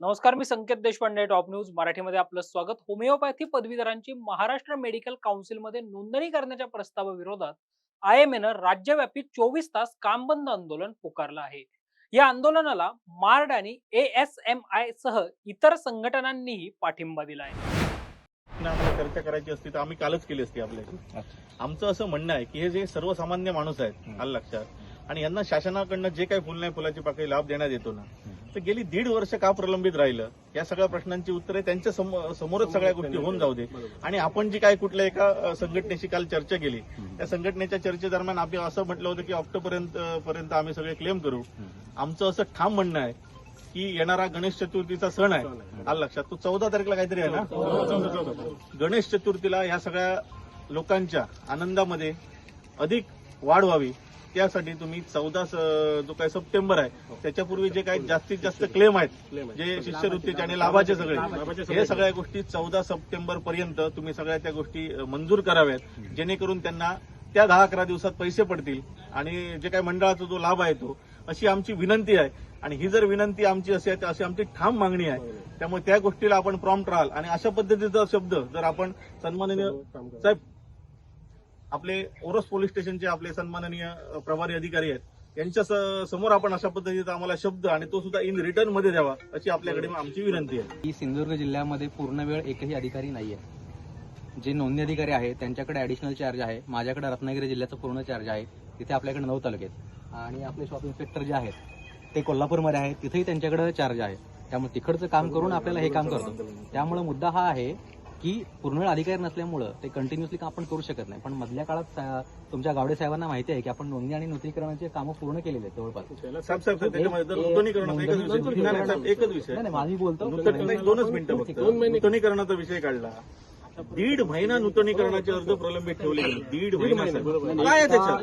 नमस्कार, मी संकेत Deshpande. Top news मराठीमध्ये आपलं स्वागत. होमिओपॅथी पदवीधरांची महाराष्ट्र मेडिकल काउन्सिलमध्ये नोंदणी करण्याच्या प्रस्तावाविरोधात आयएमएनं राज्यव्यापी 24 तास काम बंद आंदोलन पुकारलं आहे. या आंदोलनाला मार्ड आणि एएसएमआय सह इतर संघटनांनीही पाठिंबा दिला आहे. आम्हाला चर्चा करायची असती तर आम्ही कालच केली असती आपल्याशी. आमचं असं म्हणणं आहे की हे जे सर्वसामान्य माणूस आहेत आलं लक्षात, आणि यांना शासनाकडनं जे काही फुल नाही फुलाची पाकळी लाभ देण्यात येतो ना, तर गेली 1.5 वर्ष का प्रलंबित राहिलं, या सगळ्या प्रश्नांची उत्तरे त्यांच्या समोरच सगळ्या गोष्टी होऊन जाऊ दे. आणि आपण जी काय कुठल्या एका संघटनेशी काल चर्चा केली, त्या संघटनेच्या चर्चेदरम्यान आम्ही असं म्हटलं होतं की ऑक्टोबरपर्यंत आम्ही सगळे क्लेम करू. आमचं असं ठाम म्हणणं आहे की येणारा गणेश चतुर्थीचा सण आहे आलं लक्षात, तो 14 तारखेला काहीतरी आहे ना. गणेश चतुर्थीला ह्या सगळ्या लोकांच्या आनंदामध्ये अधिक वाढ व्हावी त्यासाठी तुम्ही 14 जो काही सप्टेंबर आहे त्याच्यापूर्वी जे काही जास्तीत जास्त क्लेम आहेत, जे शिष्यवृत्तीचे आणि लाभाचे सगळे, हे सगळ्या गोष्टी 14 सप्टेंबर पर्यंत तुम्ही सगळ्या त्या गोष्टी मंजूर कराव्यात, जेणेकरून त्यांना त्या 10-11 दिवसात पैसे पडतील आणि जे काही मंडळाचा जो लाभ आहे तो, अशी आमची विनंती आहे. आणि ही जर विनंती आमची अशी आहे, अशी आमची ठाम मागणी आहे. त्यामुळे त्या गोष्टीला आपण प्रॉम्प्ट राहाल. आणि अशा पद्धतीचा शब्द जर आपण सन्माननीय साहेब, आपले ओरोस पोलीस स्टेशनचे आपले सन्माननीय प्रभारी अधिकारी आहेत, यांच्या समोर आपण अशा पद्धतीचा आम्हाला शब्द, आणि तो सुद्धा इन रिटर्न मध्ये द्यावा, अशी आपल्याकडे आमची विनंती आहे. ही सिंधुदुर्ग जिल्ह्यामध्ये पूर्ण वेळ एकही अधिकारी नाहीये. जे नोंदणी अधिकारी आहेत त्यांच्याकडे ऍडिशनल चार्ज आहे. माझ्याकडे रत्नागिरी जिल्ह्याचा पूर्ण चार्ज आहे. तिथे आपल्याकडे 9 तालुके आहेत. आणि आपले शॉप इन्स्पेक्टर जे आहेत ते कोल्हापूरमध्ये आहेत, तिथेही त्यांच्याकडे चार्ज आहे. त्यामुळे तिकडचं काम करून आपल्याला हे काम करतो. त्यामुळे मुद्दा हा आहे की पूर्ण वेळ अधिकारी नसल्यामुळं ते कंटिन्युअसली काम आपण करू शकत नाही. पण मधल्या काळात तुमच्या गावडे साहेबांना माहिती आहे की आपण नोंदणी आणि नूतनीकरणाचे कामं पूर्ण केलेले आहेत जवळपास. एकच विषय नाही, माझी बोलतो 2 मिनिटं फक्त. नूतनीकरणाचा विषय काढला, 1.5 महिना नूतनीकरणाचे अर्ज प्रलंबित ठेवले. 1.5 महिना काय आहे त्याच्यात?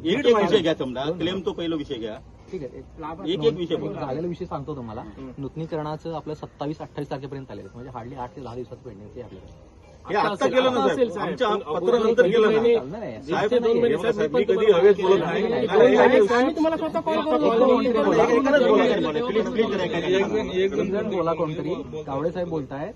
एक विषय घ्या, समजा क्लेम तो पहिला विषय घ्या. ठीक आहे, एक विषय झालेला विषय सांगतो तुम्हाला. नूतनीकरणाचं आपलं 27-28 तारखेपर्यंत आलेलं, म्हणजे हार्डली 8 ते 10 दिवसात पेंडिंग आहे आपल्याकडे. हे आता केलं ना साहेब, आमच्या पत्र नंतर केलं ना साहेब. मी कधी हवेत बोलत नाही. एक जण बोला, कोणतरी गावडे साहेब बोलतायत,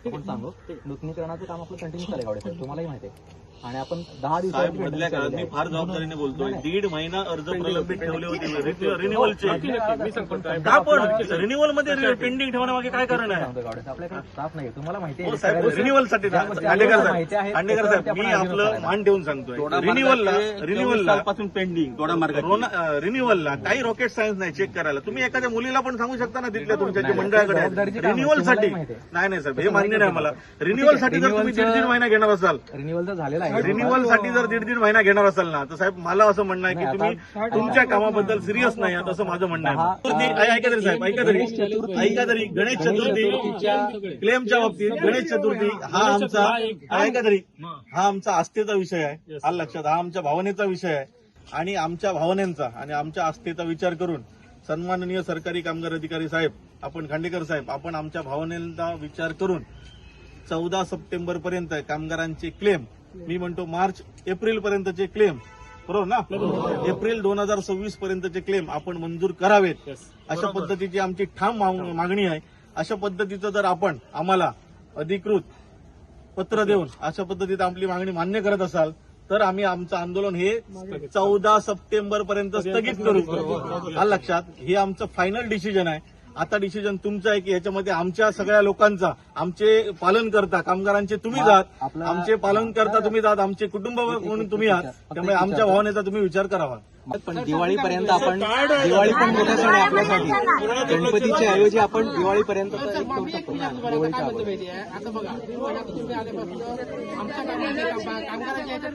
आपण सांगू. नूतनीकरणाचं काम आपलं कंटिन्यू चालेल गावडे साहेब, तुम्हालाही माहिती आहे. आणि आपण 10 दिवसात मधल्या काळात मी फार जबाबदारीने बोलतोय. 1.5 महिना अर्ज प्रलंबित ठेवले होते रिन्युअलचे. का पण रिन्युअल मध्ये पेंडिंग ठेवण्यामागे काय कारण आहे? आपल्याकडे स्टाफ नाही, तुम्हाला माहिती आहे. साहेब रिन्युअलसाठी दांडेकर साहेब, मी आपलं मान ठेवून सांगतोय. रिन्युअलला पासून पेंडिंग थोडा मार्ग रिन्युअलला काही रॉकेट सायन्स नाही चेक करायला. तुम्ही एखाद्या मुलीला पण सांगू शकता ना तिथल्या तुमच्या जे मंडळाकडे रिन्युअलसाठी. नाही साहेब, हे मान्य नाही मला. रिन्युअलसाठी जर तुम्ही 1.5 महिना घेणार असाल, रिन्युअल तर झालेला आहे. रिन्युअल साठी जर 1.5 महिना घेणार असाल ना, तर साहेब मला असं म्हणणं आहे की तुम्ही तुमच्या कामाबद्दल सिरियस नाही आहात, असं माझं म्हणणं आहे. ऐका तरी साहेब, ऐका तरी. गणेश चतुर्थी क्लेमच्या बाबतीत गणेश चतुर्थी हा आमचा, ऐका तरी, हा आमचा आस्थेचा विषय आहे आलं लक्षात. हा आमच्या भावनेचा विषय आहे. आणि आमच्या भावनेचा आणि आमच्या आस्थेचा विचार करून सन्माननीय सरकारी कामगार अधिकारी साहेब, आपण खांडेकर साहेब, आपण आमच्या भावनेचा विचार करून 14 सप्टेंबर पर्यंत कामगारांचे क्लेम, मी म्हणतो मार्च एप्रिल पर्यंतचे क्लेम, बरोबर ना, एप्रिल 2026 पर्यंतचे क्लेम आपण मंजूर करावेत, अशा पद्धतीची आमची ठाम मागणी आहे. अशा पद्धतीचं जर आपण आम्हाला अधिकृत पत्र देऊन अशा पद्धतीत आपली मागणी मान्य करत असाल तर आम्ही आमचं आंदोलन हे 14 सप्टेंबर पर्यंत स्थगित करू. हा लक्षात, हे आमचं फायनल डिसिजन आहे. आता डिसिजन तुमचं आहे की ह्याच्यामध्ये आमच्या सगळ्या लोकांचा, आमचे पालन करता कामगारांचे तुम्ही जात, आमचे पालन करता तुम्ही जात, आमचे कुटुंब म्हणून तुम्ही आहात. त्यामुळे आमच्या भावनेचा तुम्ही विचार करावा. पण दिवाळीपर्यंत आपण, दिवाळी पण मोठा सण आहे आपल्यासाठी. गणपतीच्या ऐवजी आपण दिवाळीपर्यंत करू शकतो. दिवाळीच्या अगोदर आता बघा, तुम्ही आल्यापासून आमच्या कामगारांच्या याच्यात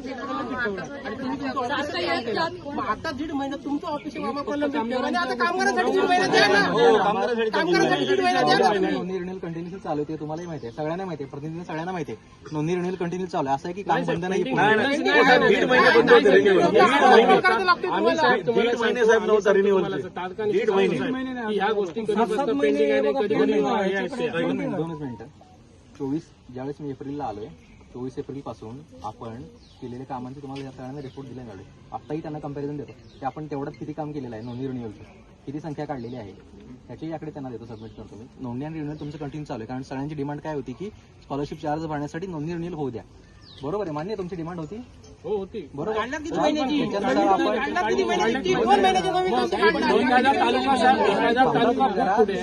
आणि तुम्ही तुमचं ऑफिस केलं. मग आता 1.5 महिना तुमचं ऑफिस प्रलंबित ठेवलं आणि आता कामगारांसाठी 1.5 महिना द्या ना. कामगारांसाठी 1.5 महिना द्या ना. नोंदणी रिन्युअल कंटिन्यू चालू आहे, तुम्हालाही माहिती आहे, सगळ्यांना माहिती आहे, प्रतिनिधी सगळ्यांना माहिती आहे. नोंदणी रिन्युअल कंटिन्यू चालू आहे, असं आहे की काम बंद नाही. 1.5 महिने बंद होते रिन्युअल. 1.5 महिने साहेब नव्हता रिन्युअल. 1.5 महिने ह्या गोष्टी पेंडिंग आहे. 2 मिनिटं. 24 ज्यावेळेस मी एप्रिलला आलोय 24 एप्रिल पासून आपण केलेल्या कामांचे तुम्हाला या सगळ्यांना रिपोर्ट दिले मिळाले. आत्ताही त्यांना कंपॅरिझन देतो की आपण तेवढ्यात किती काम केलेलं आहे, नोंदणी रिन्युअलचं किती संख्या काढलेली आहे त्याची याकडे त्यांना देतो, सबमिट करतो मी. नोंदणी आणि रिन्युअल तुमचं कंटिन्यू चालू आहे, कारण सगळ्यांची डिमांड काय होती की स्कॉलरशिप चार्ज भरण्यासाठी नोंदणी रिन्युअल होऊ द्या. बरोबर आहे, मान्य आहे तुमची डिमांड होती? हो होती. बरोबर. काढण्यात किती महिन्याची? त्याच्यानुसार आपण काढण्यात किती महिन्याची? 2 महिन्याची कमी कशी काढणार? 2000 तालुका साहेब, 2000 तालुका खूप पुढे.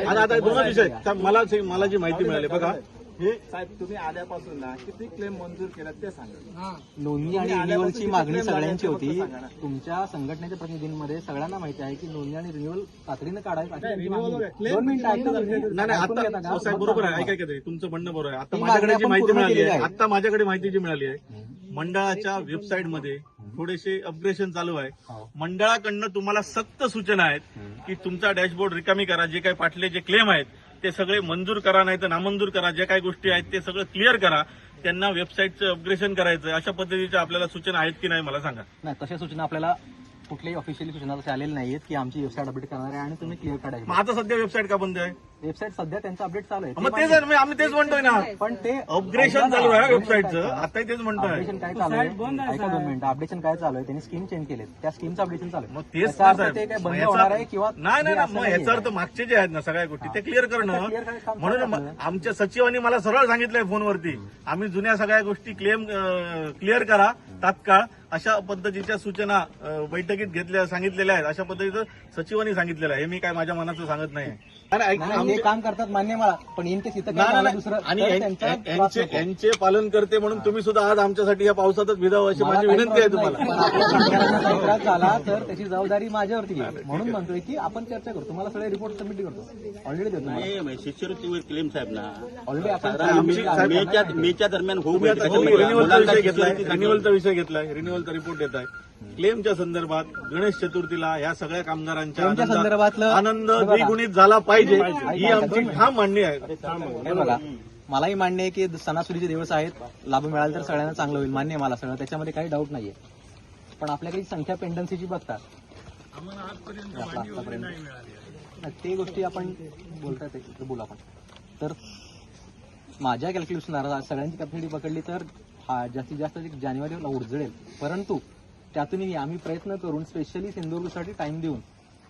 आता दोनच विषय आहेत. मला जी माहिती मिळाली बघा, हे साहेब तुम्ही आल्यापासून ना किती क्लेम मंजूर केला ते सांगा. नोंदणी आणि रिन्युअलची मागणी सगळ्यांची होती. तुमच्या संघटनेच्या प्रतिनिधींमध्ये सगळ्यांना माहिती आहे की नोंदणी आणि रिन्युअल तातडीनं काढायचं. 2 मिनिटं ऐका तुम्ही. नाही ऐकून घेता का? आता साहेब बरोबर आहे, ऐका तरी तुमचं म्हणणं बरोबर आहे. आता ती माझ्याकडे मागणी जी आपण माहिती पूर्ण मिळाली केलेली आहे, आहे. आता माझ्याकडे माहिती जी मिळाली आहे, मंडळाच्या वेबसाईटमध्ये थोडेसे अपग्रेडेशन चालू आहे. हो. मंडळाकडनं तुम्हाला सक्त सूचना आहेत की तुमचा डॅशबोर्ड रिकामी करा, जे काही पाटले जे क्लेम आहेत ते सगळे मंजूर करा, नाही तर नामंजूर करा, ज्या काही गोष्टी आहेत ते सगळं क्लिअर करा, त्यांना वेबसाईटचं अपग्रेडेशन करायचं, अशा पद्धतीच्या आपल्याला सूचना आहेत की नाही मला सांगा. नाही, तशा सूचना आपल्याला कुठल्याही ऑफिशियली सूचना तशा आलेल्या नाहीत की आमची वेबसाईट अपडेट करणार आहे आणि तुम्ही क्लिअर काढायची. मग आता सध्या वेबसाईट का बंद आहे? वेबसाईट सध्या त्यांचं अपडेट चालू आहे. मग तेच आहे, आम्ही तेच म्हणतोय ना, पण ते अपग्रेडेशन चालू आहे वेबसाईटचं, आताही तेच म्हणतोय. अपडेशन काय चालू आहे? ऐका 2 मिनिटं. अपडेशन काय चालू आहे? त्यांनी स्कीम चेंज केले, त्या स्कीमचं अपडेशन चालू आहे. मग तेच याचा ना अर्थ साहेब. ते काय मग बंद याचा- होणार आहे किंवा नाही नाही हे ना, असं मग नाहीये. याचा अर्थ मागचे जे आहेत ना सगळ्या गोष्टी ते क्लिअर करणं. clear करायचं काम म्हणून चालू आहे. आमच्या सचिवांनी मला सरळ सांगितलंय फोनवरती, आम्ही जुन्या सगळ्या गोष्टी क्लिअर करा तात्काळ, अशा पद्धतीच्या सूचना बैठकीत सांगितलेल्या आहेत. अशा पद्धतीचं सचिवांनी सांगितलेलं आहे. हे मी काय माझ्या मनाचं सांगत नाही. नाही, ते काम करतात मान्य मला, पण इन केस इथं काय झालं दुसरं आणि तर त्यांचा त्रास नको. यांचे पालन करते म्हणून तुम्ही सुद्धा आज आमच्यासाठी या पावसातच भिजावं अशी माझी मला काही विनंती आहे problem नाही. तुम्हाला. पण आपल्या कामगारांना काही त्रास झाला तर त्याची जबाबदारी माझ्यावरती घेईल. म्हणून म्हणतोय की आपण चर्चा करू. तुम्हाला सगळे रिपोर्ट सबमिट करतो, ऑलरेडी देतो तुम्हाला. नाही शिष्यवृत्तीवर क्लेम साहेब ना ऑलरेडी आपण मेच्या दरम्यान होऊ तुम्ही आता शकते. रिन्युअलचा विषय घेतलाय, मुलांना रिन्युअलचा विषय घेतलाय, रिन्युअलचा रिपोर्ट येत आहे. क्लेमच्या संदर्भात गणेश चतुर्थीला या सगळ्या कामगारांच्या क्लेमच्या आनंदात संदर्भातलं- आनंद हे बघा. द्विगुणित झाला पाहिजे, ऐका, ही ऐका, आमची दोन ठाम मांडणी आहे. हे बघा, मलाही मान्य आहे की सणासुदीचे दिवस आहेत, लाभ मिळाला तर सगळ्यांना चांगलं होईल, मान्य आहे मला सगळं, त्याच्यामध्ये काही डाऊट नाहीये. पण आपल्याकडे संख्या पेंडन्सीची बघतात आतापर्यंत ते गोष्टी आपण बोलतात ते बोलू आपण. तर माझ्या कॅल्क्युलेशनला सगळ्यांची कॅपॅसिटी पकडली तर हा जास्तीत जास्त जानेवारीला उजळेल. परंतु त्यातूनही आम्ही प्रयत्न करून स्पेशली सिंधुदुर्गसाठी टाइम देऊन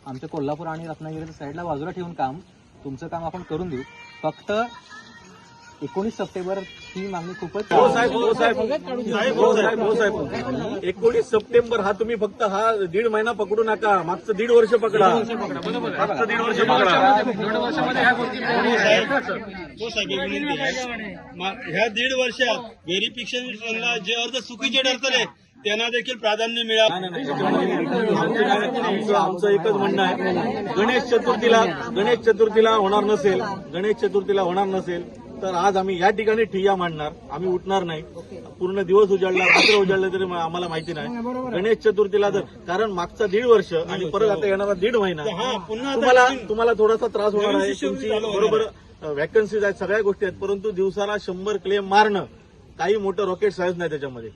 आमच्या कोल्हापूर आणि रत्नागिरीच्या साईडला बाजूला ठेवून तुमचं काम आपण करून देऊ. फक्त 19 सप्टेंबर ही मागणी खूपच हो साहेब, हो साहेब, साहेब, हो साहेब, हो साहेब. 19 सप्टेंबर हा तुम्ही फक्त हा 1.5 महिना पकडू नका, मागचं 1.5 वर्ष पकडा, मागचं 1.5 वर्ष पकडा. हो साहेब एक विनंती आहे. ह्या 1.5 वर्षात व्हेरिफिकेशनला जे अर्ज चुकीचे ठरतले त्यांना देखील प्राधान्य मिळावं. आमचं एकच म्हणणं आहे, गणेश चतुर्थीला होणार नसेल तर आज आम्ही या ठिकाणी ठिय्या मांडणार. आम्ही उठणार नाही. पूर्ण दिवस उजाडला, रात्र उजाडलं तरी आम्हाला माहिती नाही. गणेश चतुर्थीला जर, कारण मागचा 1.5 वर्ष आणि परत आता येणारा 1.5 महिना तुम्हाला थोडासा त्रास होणार आहे. तुमची बरोबर वॅकन्सीज आहेत, सगळ्या गोष्टी आहेत, परंतु दिवसाला 100 क्लेम मारणं काही मोठं रॉकेट सायन्स नाही त्याच्यामध्ये,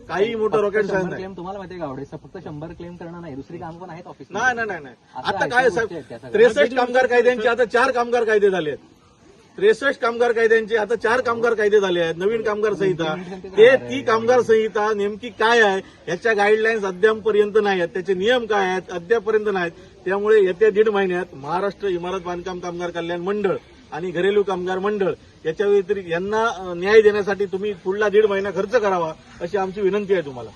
काही मोठं रॉकेट सायन्स नाही. क्लेम तुम्हाला माहिती आहे का आवडेल, फक्त 100 क्लेम करणं नाही, दुसरी काम पण आहेत ऑफिस. नाही. आता काय साहेब, 63 कामगार कायद्यांचे आता 4 कामगार कायदे झाले आहेत. 63 कामगार कायद्यांचे आता 4 कामगार कायदे झाले आहेत. नवीन कामगार संहिता, ती कामगार संहिता नेमकी काय आहे याच्या गाईडलाईन्स अद्यापर्यंत नाही आहेत, त्याचे नियम काय आहेत अद्यापर्यंत नाहीत. त्यामुळे येत्या 1.5 महिन्यात महाराष्ट्र इमारत बांधकाम कामगार कल्याण मंडळ आणि घरेलू कामगार मंडळ याच्या व्यतिरिक्त यांना न्याय देण्यासाठी तुम्ही पुढला 1.5 महिना खर्च करावा अशी आमची विनंती आहे तुम्हाला.